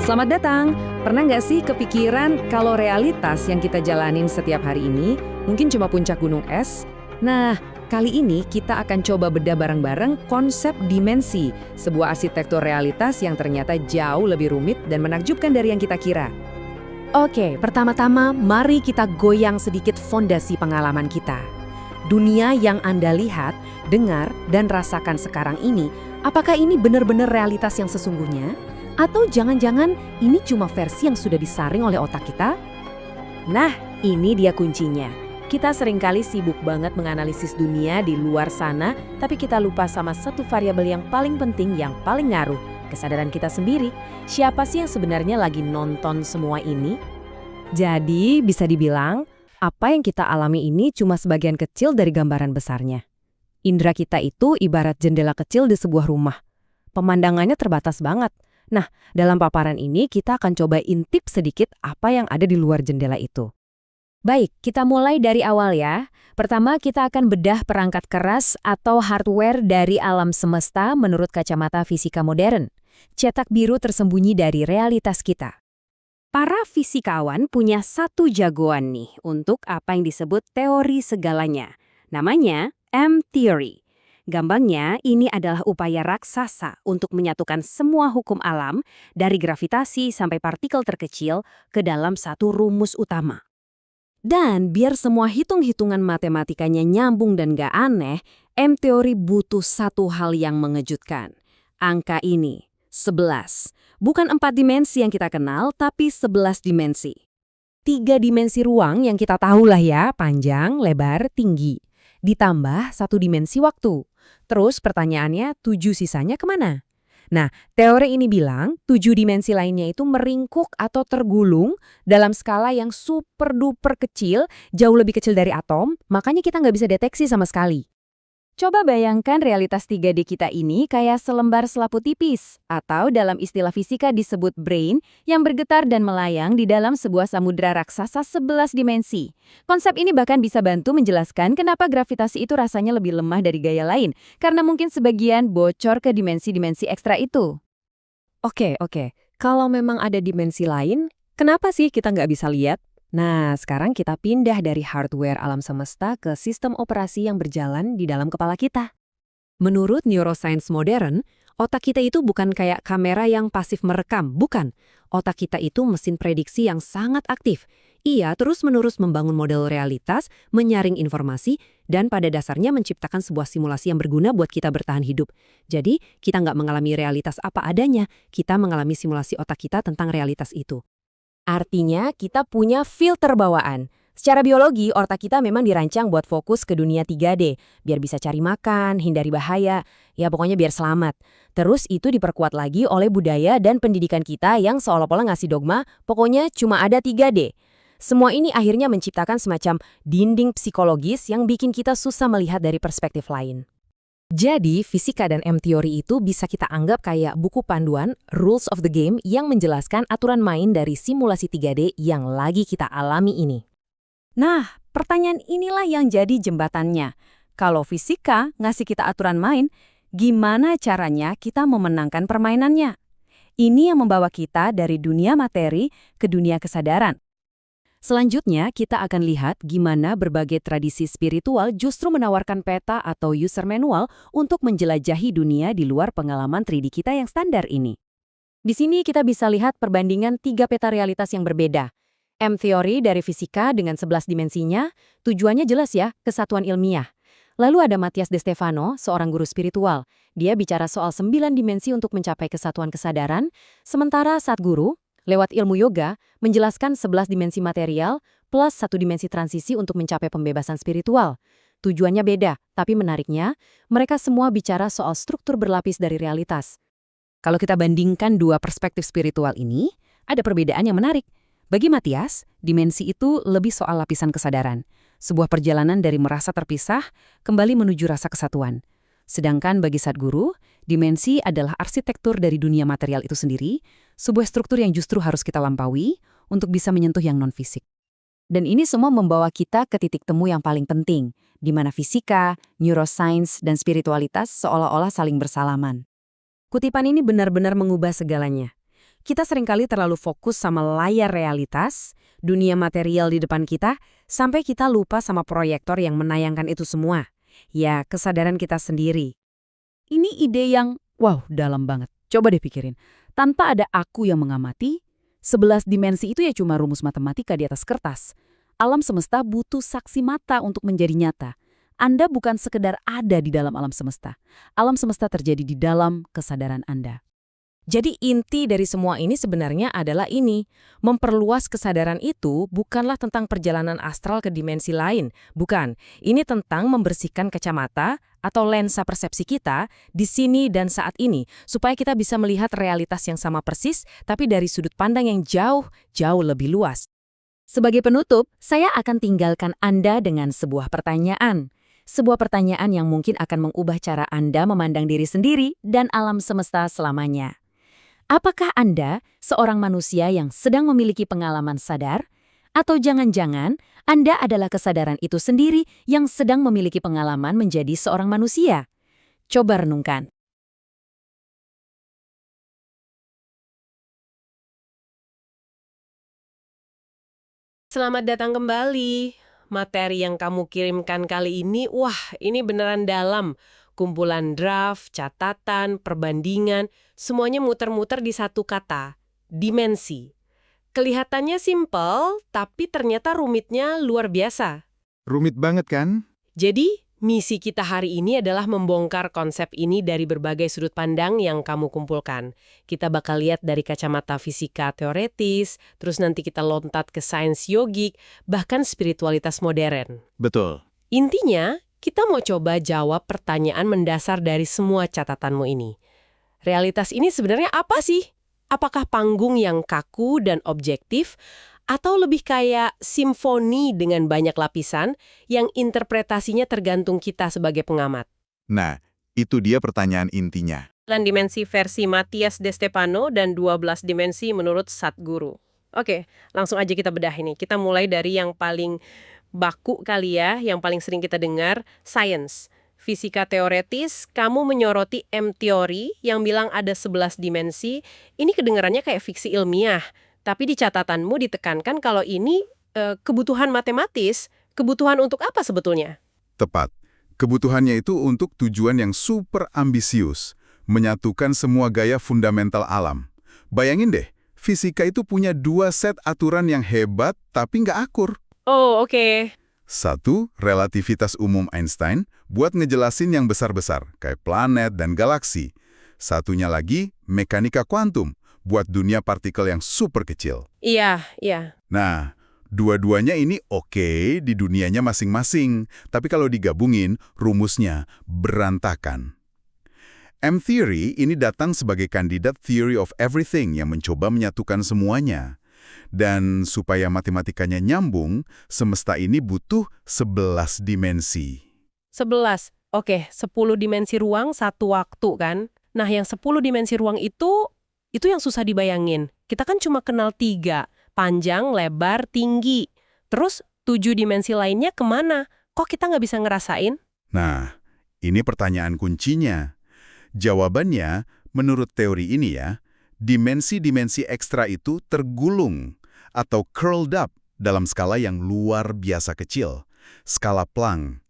Selamat datang. Pernah nggak sih kepikiran kalau realitas yang kita jalanin setiap hari ini mungkin cuma puncak gunung es? Nah, kali ini kita akan coba bedah bareng-bareng konsep dimensi, sebuah arsitektur realitas yang ternyata jauh lebih rumit dan menakjubkan dari yang kita kira. Oke, pertama-tama mari kita goyang sedikit fondasi pengalaman kita. Dunia yang Anda lihat, dengar, dan rasakan sekarang ini, apakah ini benar-benar realitas yang sesungguhnya? Atau jangan-jangan ini cuma versi yang sudah disaring oleh otak kita? Nah, ini dia kuncinya. Kita seringkali sibuk banget menganalisis dunia di luar sana, tapi kita lupa sama satu variabel yang paling penting, yang paling ngaruh, kesadaran kita sendiri. Siapa sih yang sebenarnya lagi nonton semua ini? Jadi, bisa dibilang, apa yang kita alami ini cuma sebagian kecil dari gambaran besarnya. Indra kita itu ibarat jendela kecil di sebuah rumah. Pemandangannya terbatas banget. Nah, dalam paparan ini kita akan coba intip sedikit apa yang ada di luar jendela itu. Baik, kita mulai dari awal ya. Pertama, kita akan bedah perangkat keras atau hardware dari alam semesta menurut kacamata fisika modern. Cetak biru tersembunyi dari realitas kita. Para fisikawan punya satu jagoan nih untuk apa yang disebut teori segalanya. Namanya M-theory. Gampangnya, ini adalah upaya raksasa untuk menyatukan semua hukum alam dari gravitasi sampai partikel terkecil ke dalam satu rumus utama. Dan biar semua hitung-hitungan matematikanya nyambung dan gak aneh, M-teori butuh satu hal yang mengejutkan. Angka ini, 11. Bukan 4 dimensi yang kita kenal, tapi 11 dimensi. 3 dimensi ruang yang kita tahu lah ya, panjang, lebar, tinggi. Ditambah 1 dimensi waktu. Terus pertanyaannya, 7 sisanya kemana? Nah, teori ini bilang 7 dimensi lainnya itu meringkuk atau tergulung dalam skala yang super duper kecil, jauh lebih kecil dari atom, makanya kita nggak bisa deteksi sama sekali. Coba bayangkan realitas 3D kita ini kayak selembar selaput tipis, atau dalam istilah fisika disebut brain, yang bergetar dan melayang di dalam sebuah samudra raksasa 11 dimensi. Konsep ini bahkan bisa bantu menjelaskan kenapa gravitasi itu rasanya lebih lemah dari gaya lain, karena mungkin sebagian bocor ke dimensi-dimensi ekstra itu. Oke. Kalau memang ada dimensi lain, kenapa sih kita nggak bisa lihat? Nah, sekarang kita pindah dari hardware alam semesta ke sistem operasi yang berjalan di dalam kepala kita. Menurut neuroscience modern, otak kita itu bukan kayak kamera yang pasif merekam, bukan. Otak kita itu mesin prediksi yang sangat aktif. Ia terus-menerus membangun model realitas, menyaring informasi, dan pada dasarnya menciptakan sebuah simulasi yang berguna buat kita bertahan hidup. Jadi, kita nggak mengalami realitas apa adanya, kita mengalami simulasi otak kita tentang realitas itu. Artinya, kita punya filter bawaan. Secara biologi, otak kita memang dirancang buat fokus ke dunia 3D, biar bisa cari makan, hindari bahaya, ya pokoknya biar selamat. Terus itu diperkuat lagi oleh budaya dan pendidikan kita yang seolah-olah ngasih dogma, pokoknya cuma ada 3D. Semua ini akhirnya menciptakan semacam dinding psikologis yang bikin kita susah melihat dari perspektif lain. Jadi, fisika dan M-teori itu bisa kita anggap kayak buku panduan Rules of the Game yang menjelaskan aturan main dari simulasi 3D yang lagi kita alami ini. Nah, pertanyaan inilah yang jadi jembatannya. Kalau fisika ngasih kita aturan main, gimana caranya kita memenangkan permainannya? Ini yang membawa kita dari dunia materi ke dunia kesadaran. Selanjutnya, kita akan lihat gimana berbagai tradisi spiritual justru menawarkan peta atau user manual untuk menjelajahi dunia di luar pengalaman 3D kita yang standar ini. Di sini kita bisa lihat perbandingan 3 peta realitas yang berbeda. M-teori dari fisika dengan 11 dimensinya, tujuannya jelas ya, kesatuan ilmiah. Lalu ada Matthias De Stefano, seorang guru spiritual. Dia bicara soal 9 dimensi untuk mencapai kesatuan kesadaran, sementara Sadhguru, lewat ilmu yoga, menjelaskan 11 dimensi material plus 1 dimensi transisi untuk mencapai pembebasan spiritual. Tujuannya beda, tapi menariknya, mereka semua bicara soal struktur berlapis dari realitas. Kalau kita bandingkan dua perspektif spiritual ini, ada perbedaan yang menarik. Bagi Matthias, dimensi itu lebih soal lapisan kesadaran. Sebuah perjalanan dari merasa terpisah, kembali menuju rasa kesatuan. Sedangkan bagi Sadhguru, dimensi adalah arsitektur dari dunia material itu sendiri, sebuah struktur yang justru harus kita lampaui untuk bisa menyentuh yang non-fisik. Dan ini semua membawa kita ke titik temu yang paling penting, di mana fisika, neuroscience, dan spiritualitas seolah-olah saling bersalaman. Kutipan ini benar-benar mengubah segalanya. Kita seringkali terlalu fokus sama layar realitas, dunia material di depan kita, sampai kita lupa sama proyektor yang menayangkan itu semua. Ya, kesadaran kita sendiri. Ini ide yang, wow, dalam banget. Coba deh pikirin. Tanpa ada aku yang mengamati, 11 dimensi itu ya cuma rumus matematika di atas kertas. Alam semesta butuh saksi mata untuk menjadi nyata. Anda bukan sekedar ada di dalam alam semesta. Alam semesta terjadi di dalam kesadaran Anda. Jadi inti dari semua ini sebenarnya adalah ini. Memperluas kesadaran itu bukanlah tentang perjalanan astral ke dimensi lain. Bukan. Ini tentang membersihkan kacamata atau lensa persepsi kita di sini dan saat ini. Supaya kita bisa melihat realitas yang sama persis, tapi dari sudut pandang yang jauh lebih luas. Sebagai penutup, saya akan tinggalkan Anda dengan sebuah pertanyaan. Sebuah pertanyaan yang mungkin akan mengubah cara Anda memandang diri sendiri dan alam semesta selamanya. Apakah Anda seorang manusia yang sedang memiliki pengalaman sadar? Atau jangan-jangan Anda adalah kesadaran itu sendiri yang sedang memiliki pengalaman menjadi seorang manusia? Coba renungkan. Selamat datang kembali. Materi yang kamu kirimkan kali ini, wah ini beneran dalam. Kumpulan draft, catatan, perbandingan, semuanya muter-muter di satu kata, dimensi. Kelihatannya simpel, tapi ternyata rumitnya luar biasa. Rumit banget kan? Jadi, misi kita hari ini adalah membongkar konsep ini dari berbagai sudut pandang yang kamu kumpulkan. Kita bakal lihat dari kacamata fisika teoretis, terus nanti kita lontat ke sains yogik, bahkan spiritualitas modern. Betul. Intinya, kita mau coba jawab pertanyaan mendasar dari semua catatanmu ini. Realitas ini sebenarnya apa sih? Apakah panggung yang kaku dan objektif, atau lebih kayak simfoni dengan banyak lapisan yang interpretasinya tergantung kita sebagai pengamat? Nah, itu dia pertanyaan intinya. 9 dimensi versi Matthias De Stefano dan 12 dimensi menurut Sadhguru. Oke, langsung aja kita bedah ini. Kita mulai dari yang paling baku kali ya, yang paling sering kita dengar, science. Fisika teoretis, kamu menyoroti M-teori yang bilang ada 11 dimensi. Ini kedengarannya kayak fiksi ilmiah. Tapi di catatanmu ditekankan kalau ini kebutuhan matematis. Kebutuhan untuk apa sebetulnya? Tepat. Kebutuhannya itu untuk tujuan yang super ambisius, menyatukan semua gaya fundamental alam. Bayangin deh, fisika itu punya 2 set aturan yang hebat tapi nggak akur. Oh, oke. Satu, relativitas umum Einstein buat ngejelasin yang besar-besar, kayak planet dan galaksi. Satunya lagi, mekanika kuantum, buat dunia partikel yang super kecil. Iya. Nah, dua-duanya ini oke di dunianya masing-masing, tapi kalau digabungin, rumusnya berantakan. M-theory ini datang sebagai kandidat theory of everything yang mencoba menyatukan semuanya. Dan supaya matematikanya nyambung, semesta ini butuh 11 dimensi. 11. Oke, 10 dimensi ruang satu waktu kan? Nah, yang 10 dimensi ruang itu yang susah dibayangin. Kita kan cuma kenal 3, panjang, lebar, tinggi. Terus 7 dimensi lainnya kemana? Kok kita nggak bisa ngerasain? Nah, ini pertanyaan kuncinya. Jawabannya, menurut teori ini ya, dimensi-dimensi ekstra itu tergulung atau curled up dalam skala yang luar biasa kecil, skala Planck,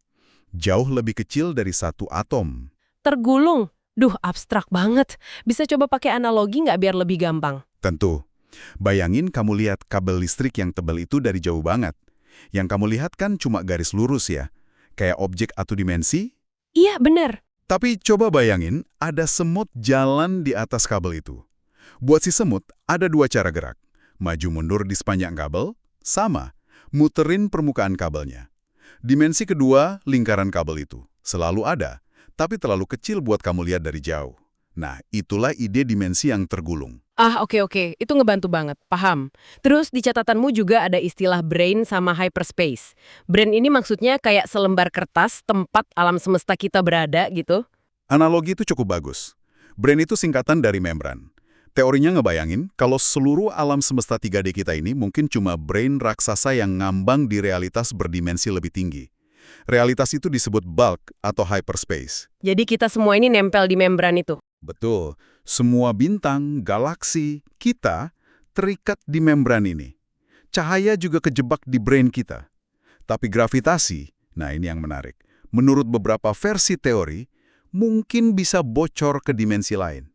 jauh lebih kecil dari satu atom. Tergulung? Duh, abstrak banget. Bisa coba pakai analogi nggak biar lebih gampang? Tentu. Bayangin kamu lihat kabel listrik yang tebal itu dari jauh banget. Yang kamu lihat kan cuma garis lurus ya, kayak objek atau dimensi. Iya, bener. Tapi coba bayangin ada semut jalan di atas kabel itu. Buat si semut, ada 2 cara gerak. Maju mundur di sepanjang kabel, sama, muterin permukaan kabelnya. Dimensi kedua, lingkaran kabel itu. Selalu ada, tapi terlalu kecil buat kamu lihat dari jauh. Nah, itulah ide dimensi yang tergulung. Ah, oke. Itu ngebantu banget. Paham. Terus di catatanmu juga ada istilah brain sama hyperspace. Brain ini maksudnya kayak selembar kertas tempat alam semesta kita berada gitu. Analogi itu cukup bagus. Brain itu singkatan dari membran. Teorinya ngebayangin kalau seluruh alam semesta 3D kita ini mungkin cuma brain raksasa yang ngambang di realitas berdimensi lebih tinggi. Realitas itu disebut bulk atau hyperspace. Jadi kita semua ini nempel di membran itu. Betul. Semua bintang, galaksi, kita terikat di membran ini. Cahaya juga kejebak di brain kita. Tapi gravitasi, nah ini yang menarik. Menurut beberapa versi teori, mungkin bisa bocor ke dimensi lain.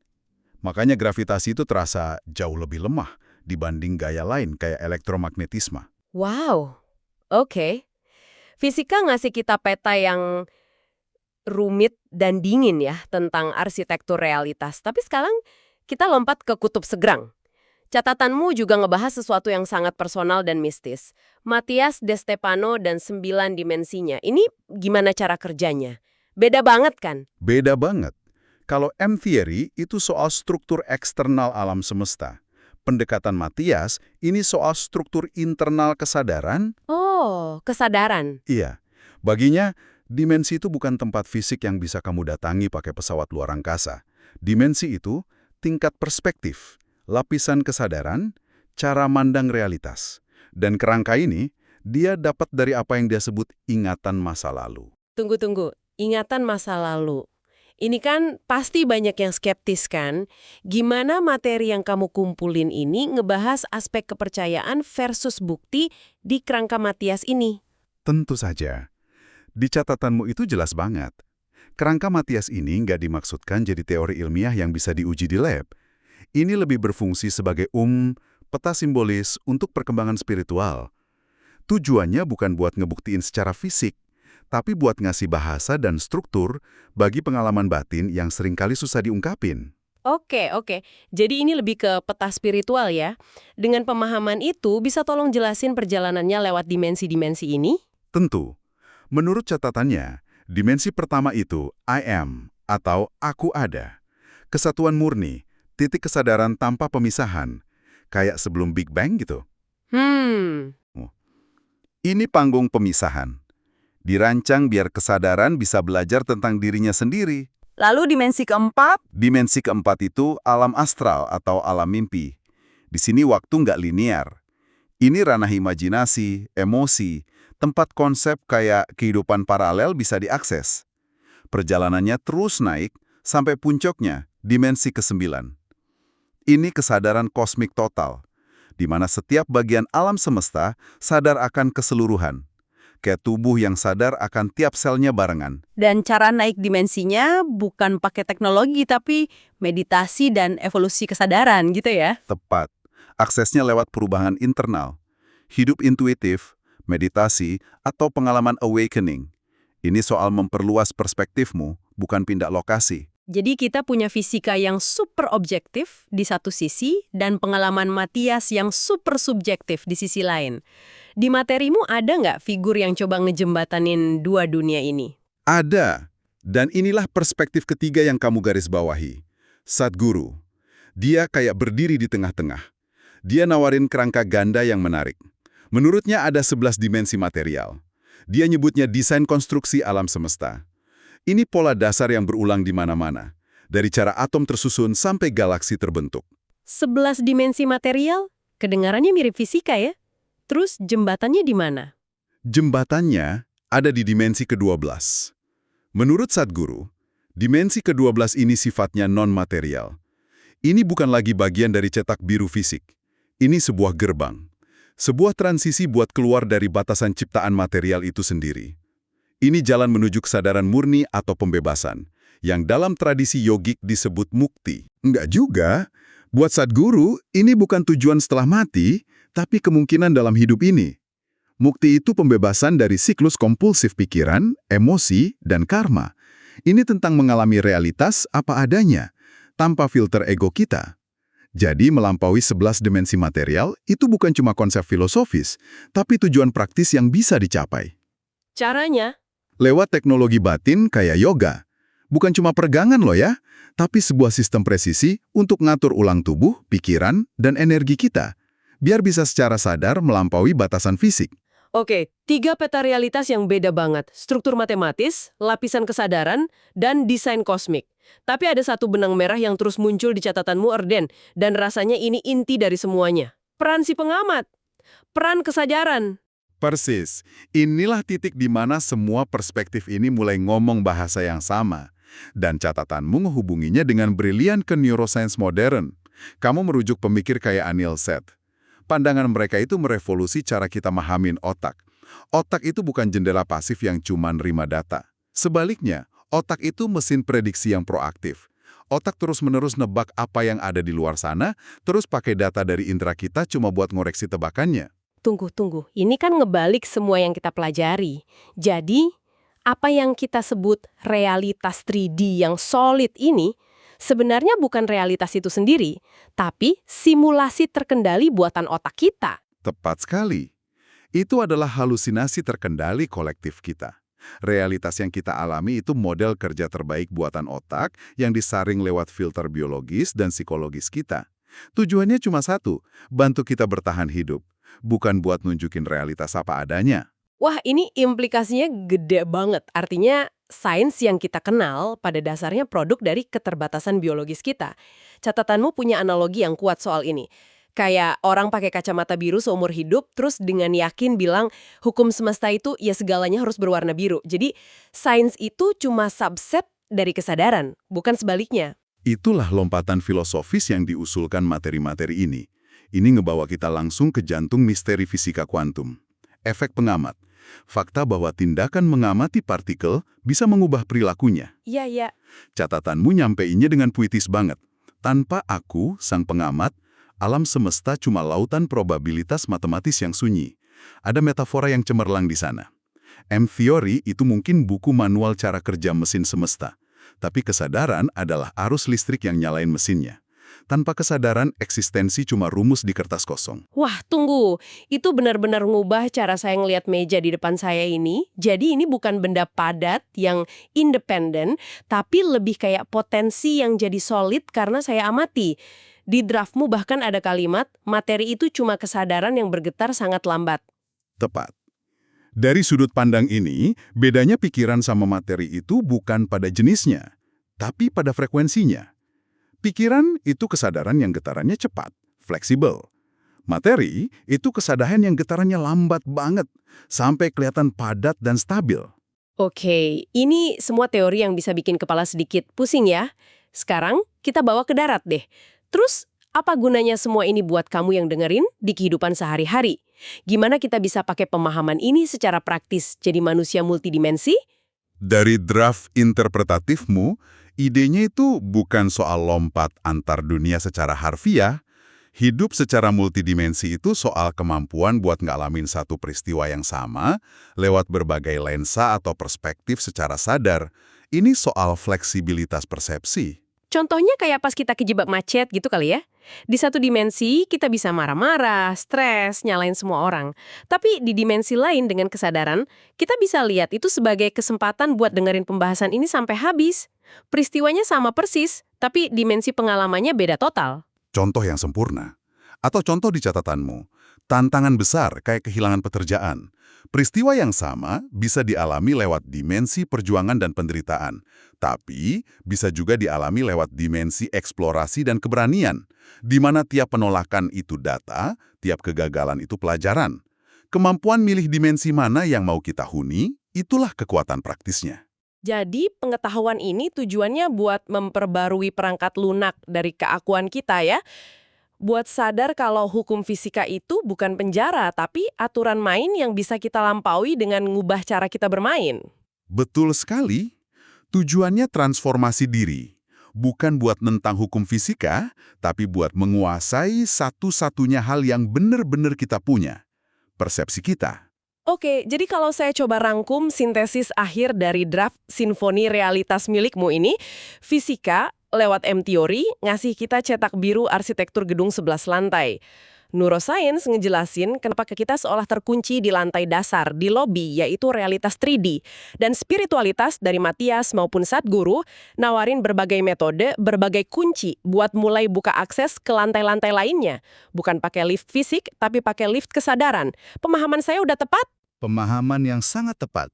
Makanya gravitasi itu terasa jauh lebih lemah dibanding gaya lain kayak elektromagnetisme. Wow, oke. Fisika ngasih kita peta yang rumit dan dingin ya tentang arsitektur realitas. Tapi sekarang kita lompat ke kutub seberang. Catatanmu juga ngebahas sesuatu yang sangat personal dan mistis. Matthias de Stefano dan 9 dimensinya. Ini gimana cara kerjanya? Beda banget kan? Beda banget. Kalau M-theory itu soal struktur eksternal alam semesta. Pendekatan Matthias ini soal struktur internal kesadaran. Oh, kesadaran. Iya. Baginya, dimensi itu bukan tempat fisik yang bisa kamu datangi pakai pesawat luar angkasa. Dimensi itu tingkat perspektif, lapisan kesadaran, cara mandang realitas. Dan kerangka ini, dia dapat dari apa yang dia sebut ingatan masa lalu. Tunggu. Ingatan masa lalu. Ini kan pasti banyak yang skeptis kan? Gimana materi yang kamu kumpulin ini ngebahas aspek kepercayaan versus bukti di kerangka Matthias ini? Tentu saja. Di catatanmu itu jelas banget. Kerangka Matthias ini nggak dimaksudkan jadi teori ilmiah yang bisa diuji di lab. Ini lebih berfungsi sebagai peta simbolis untuk perkembangan spiritual. Tujuannya bukan buat ngebuktiin secara fisik, tapi buat ngasih bahasa dan struktur bagi pengalaman batin yang seringkali susah diungkapin. Oke. Jadi ini lebih ke peta spiritual ya. Dengan pemahaman itu, bisa tolong jelasin perjalanannya lewat dimensi-dimensi ini? Tentu. Menurut catatannya, dimensi pertama itu I am, atau aku ada. Kesatuan murni, titik kesadaran tanpa pemisahan. Kayak sebelum Big Bang gitu. Ini panggung pemisahan. Dirancang biar kesadaran bisa belajar tentang dirinya sendiri. Lalu dimensi keempat? Dimensi keempat itu alam astral atau alam mimpi. Di sini waktu nggak linear. Ini ranah imajinasi, emosi, tempat konsep kayak kehidupan paralel bisa diakses. Perjalanannya terus naik sampai puncaknya, dimensi ke-9. Ini kesadaran kosmik total, di mana setiap bagian alam semesta sadar akan keseluruhan. Kayak tubuh yang sadar akan tiap selnya barengan. Dan cara naik dimensinya bukan pakai teknologi, tapi meditasi dan evolusi kesadaran gitu ya? Tepat. Aksesnya lewat perubahan internal. Hidup intuitif, meditasi, atau pengalaman awakening. Ini soal memperluas perspektifmu, bukan pindah lokasi. Jadi kita punya fisika yang super objektif di satu sisi dan pengalaman Matthias yang super subjektif di sisi lain. Di materimu ada nggak figur yang coba ngejembatanin dua dunia ini? Ada. Dan inilah perspektif ketiga yang kamu garis bawahi. Sadhguru. Dia kayak berdiri di tengah-tengah. Dia nawarin kerangka ganda yang menarik. Menurutnya ada 11 dimensi material. Dia nyebutnya desain konstruksi alam semesta. Ini pola dasar yang berulang di mana-mana. Dari cara atom tersusun sampai galaksi terbentuk. 11 dimensi material? Kedengarannya mirip fisika ya? Terus jembatannya di mana? Jembatannya ada di dimensi ke-12. Menurut Sadhguru, dimensi ke-12 ini sifatnya non-material. Ini bukan lagi bagian dari cetak biru fisik. Ini sebuah gerbang. Sebuah transisi buat keluar dari batasan ciptaan material itu sendiri. Ini jalan menuju kesadaran murni atau pembebasan, yang dalam tradisi yogik disebut mukti. Enggak juga. Buat Sadhguru, ini bukan tujuan setelah mati, tapi kemungkinan dalam hidup ini. Mukti itu pembebasan dari siklus kompulsif pikiran, emosi, dan karma. Ini tentang mengalami realitas apa adanya, tanpa filter ego kita. Jadi melampaui 11 dimensi material itu bukan cuma konsep filosofis, tapi tujuan praktis yang bisa dicapai. Caranya? Lewat teknologi batin kayak yoga. Bukan cuma peregangan loh ya, tapi sebuah sistem presisi untuk ngatur ulang tubuh, pikiran, dan energi kita. Biar bisa secara sadar melampaui batasan fisik. Oke, 3 peta realitas yang beda banget. Struktur matematis, lapisan kesadaran, dan desain kosmik. Tapi ada satu benang merah yang terus muncul di catatanmu, Erden, dan rasanya ini inti dari semuanya. Peran si pengamat. Peran kesadaran. Persis. Inilah titik di mana semua perspektif ini mulai ngomong bahasa yang sama. Dan catatanmu menghubunginya dengan brilian ke neuroscience modern. Kamu merujuk pemikir kayak Anil Seth. Pandangan mereka itu merevolusi cara kita mahamin otak. Otak itu bukan jendela pasif yang cuma nerima data. Sebaliknya, otak itu mesin prediksi yang proaktif. Otak terus-menerus nebak apa yang ada di luar sana, terus pakai data dari indera kita cuma buat ngoreksi tebakannya. Tunggu. Ini kan ngebalik semua yang kita pelajari. Jadi, apa yang kita sebut realitas 3D yang solid ini sebenarnya bukan realitas itu sendiri, tapi simulasi terkendali buatan otak kita. Tepat sekali. Itu adalah halusinasi terkendali kolektif kita. Realitas yang kita alami itu model kerja terbaik buatan otak yang disaring lewat filter biologis dan psikologis kita. Tujuannya cuma satu, bantu kita bertahan hidup, bukan buat nunjukin realitas apa adanya. Wah, ini implikasinya gede banget. Artinya, sains yang kita kenal pada dasarnya produk dari keterbatasan biologis kita. Catatanmu punya analogi yang kuat soal ini. Kayak orang pakai kacamata biru seumur hidup, terus dengan yakin bilang hukum semesta itu ya segalanya harus berwarna biru. Jadi, sains itu cuma subset dari kesadaran, bukan sebaliknya. Itulah lompatan filosofis yang diusulkan materi-materi ini. Ini ngebawa kita langsung ke jantung misteri fisika kuantum. Efek pengamat. Fakta bahwa tindakan mengamati partikel bisa mengubah perilakunya. Iya. Catatanmu nyampeinnya dengan puitis banget. Tanpa aku, sang pengamat, alam semesta cuma lautan probabilitas matematis yang sunyi. Ada metafora yang cemerlang di sana. M-theory itu mungkin buku manual cara kerja mesin semesta. Tapi kesadaran adalah arus listrik yang nyalain mesinnya. Tanpa kesadaran, eksistensi cuma rumus di kertas kosong. Wah, tunggu. Itu benar-benar ngubah cara saya ngelihat meja di depan saya ini. Jadi ini bukan benda padat yang independen, tapi lebih kayak potensi yang jadi solid karena saya amati. Di draftmu bahkan ada kalimat, materi itu cuma kesadaran yang bergetar sangat lambat. Tepat. Dari sudut pandang ini, bedanya pikiran sama materi itu bukan pada jenisnya, tapi pada frekuensinya. Pikiran itu kesadaran yang getarannya cepat, fleksibel. Materi itu kesadaran yang getarannya lambat banget, sampai kelihatan padat dan stabil. Oke, ini semua teori yang bisa bikin kepala sedikit pusing ya. Sekarang kita bawa ke darat deh. Terus, apa gunanya semua ini buat kamu yang dengerin di kehidupan sehari-hari? Gimana kita bisa pakai pemahaman ini secara praktis jadi manusia multidimensi? Dari draft interpretatifmu, idenya itu bukan soal lompat antar dunia secara harfiah. Hidup secara multidimensi itu soal kemampuan buat ngalamin satu peristiwa yang sama lewat berbagai lensa atau perspektif secara sadar. Ini soal fleksibilitas persepsi. Contohnya kayak pas kita kejebak macet gitu kali ya. Di satu dimensi kita bisa marah-marah, stres, nyalain semua orang. Tapi di dimensi lain dengan kesadaran, kita bisa lihat itu sebagai kesempatan buat dengerin pembahasan ini sampai habis. Peristiwanya sama persis, tapi dimensi pengalamannya beda total. Contoh yang sempurna. Atau contoh di catatanmu, tantangan besar kayak kehilangan pekerjaan. Peristiwa yang sama bisa dialami lewat dimensi perjuangan dan penderitaan, tapi bisa juga dialami lewat dimensi eksplorasi dan keberanian, di mana tiap penolakan itu data, tiap kegagalan itu pelajaran. Kemampuan milih dimensi mana yang mau kita huni, itulah kekuatan praktisnya. Jadi pengetahuan ini tujuannya buat memperbarui perangkat lunak dari keakuan kita ya. Buat sadar kalau hukum fisika itu bukan penjara, tapi aturan main yang bisa kita lampaui dengan ngubah cara kita bermain. Betul sekali. Tujuannya transformasi diri. Bukan buat nentang hukum fisika, tapi buat menguasai satu-satunya hal yang benar-benar kita punya. Persepsi kita. Oke, jadi kalau saya coba rangkum sintesis akhir dari draft Sinfoni Realitas milikmu ini, fisika lewat M-teori ngasih kita cetak biru arsitektur gedung 11 lantai. Neuroscience ngejelasin kenapa kita seolah terkunci di lantai dasar, di lobi, yaitu realitas 3D. Dan spiritualitas dari Matthias maupun Sadhguru nawarin berbagai metode, berbagai kunci buat mulai buka akses ke lantai-lantai lainnya. Bukan pakai lift fisik, tapi pakai lift kesadaran. Pemahaman saya udah tepat? Pemahaman yang sangat tepat.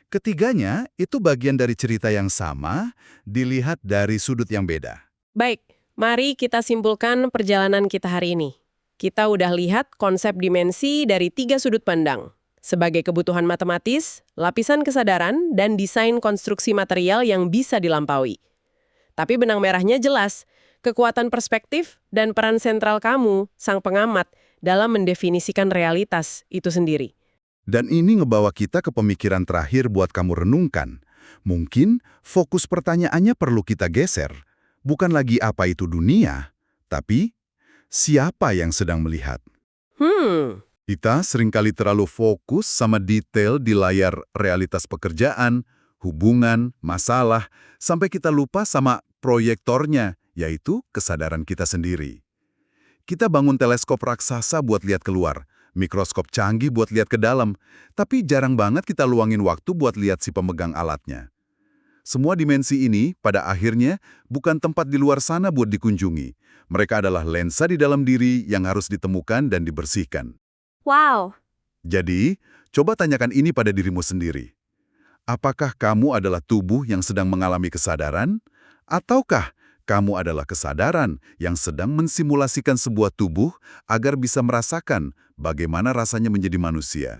Ketiganya itu bagian dari cerita yang sama, dilihat dari sudut yang beda. Baik, mari kita simpulkan perjalanan kita hari ini. Kita udah lihat konsep dimensi dari 3 sudut pandang. Sebagai kebutuhan matematis, lapisan kesadaran, dan desain konstruksi material yang bisa dilampaui. Tapi benang merahnya jelas, kekuatan perspektif dan peran sentral kamu, sang pengamat, dalam mendefinisikan realitas itu sendiri. Dan ini ngebawa kita ke pemikiran terakhir buat kamu renungkan. Mungkin fokus pertanyaannya perlu kita geser. Bukan lagi apa itu dunia, tapi siapa yang sedang melihat. Kita seringkali terlalu fokus sama detail di layar realitas pekerjaan, hubungan, masalah, sampai kita lupa sama proyektornya, yaitu kesadaran kita sendiri. Kita bangun teleskop raksasa buat lihat keluar, mikroskop canggih buat lihat ke dalam, tapi jarang banget kita luangin waktu buat lihat si pemegang alatnya. Semua dimensi ini, pada akhirnya, bukan tempat di luar sana buat dikunjungi. Mereka adalah lensa di dalam diri yang harus ditemukan dan dibersihkan. Wow. Jadi, coba tanyakan ini pada dirimu sendiri. Apakah kamu adalah tubuh yang sedang mengalami kesadaran? Ataukah kamu adalah kesadaran yang sedang mensimulasikan sebuah tubuh agar bisa merasakan bagaimana rasanya menjadi manusia?